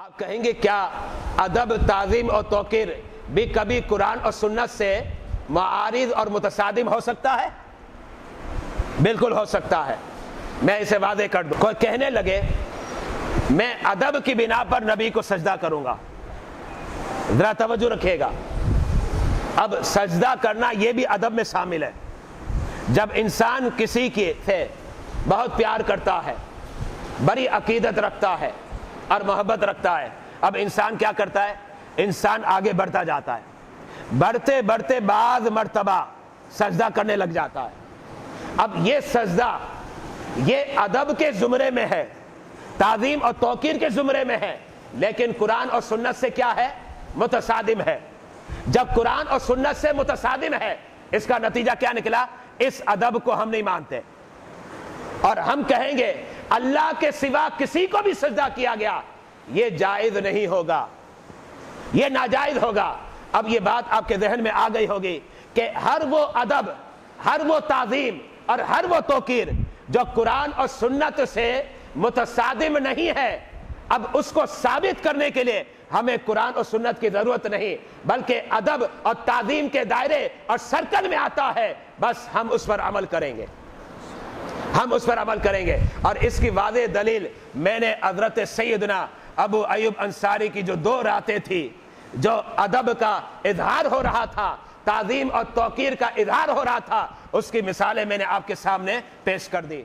آپ کہیں گے کیا ادب، تعظیم اور توقیر بھی کبھی قرآن اور سنت سے معارض اور متصادم ہو سکتا ہے؟ بالکل ہو سکتا ہے۔ میں اسے واضح کر دوں۔ کوئی کہنے لگے میں ادب کی بنا پر نبی کو سجدہ کروں گا، ذرا توجہ رکھیے گا، اب سجدہ کرنا یہ بھی ادب میں شامل ہے۔ جب انسان کسی کے سے بہت پیار کرتا ہے، بڑی عقیدت رکھتا ہے اور محبت رکھتا ہے، اب انسان کیا کرتا ہے؟ انسان آگے بڑھتا جاتا ہے، بڑھتے بڑھتے بعض مرتبہ سجدہ کرنے لگ جاتا ہے۔ اب یہ سجدہ یہ ادب کے زمرے میں ہے، تعظیم اور توقیر کے زمرے میں ہے، لیکن قرآن اور سنت سے کیا ہے؟ متصادم ہے۔ جب قرآن اور سنت سے متصادم ہے، اس کا نتیجہ کیا نکلا؟ اس ادب کو ہم نہیں مانتے اور ہم کہیں گے اللہ کے سوا کسی کو بھی سجدہ کیا گیا یہ جائز نہیں ہوگا، یہ ناجائز ہوگا۔ اب یہ بات آپ کے ذہن میں آ گئی ہوگی کہ ہر وہ ادب، ہر وہ تعظیم اور ہر وہ توقیر جو قرآن اور سنت سے متصادم نہیں ہے، اب اس کو ثابت کرنے کے لیے ہمیں قرآن اور سنت کی ضرورت نہیں، بلکہ ادب اور تعظیم کے دائرے اور سرکل میں آتا ہے، بس ہم اس پر عمل کریں گے، ہم اس پر عمل کریں گے۔ اور اس کی واضح دلیل میں نے حضرت سیدنا ابو ایوب انصاری کی جو دو راتیں تھی، جو ادب کا اظہار ہو رہا تھا، تعظیم اور توقیر کا اظہار ہو رہا تھا، اس کی مثالیں میں نے آپ کے سامنے پیش کر دی۔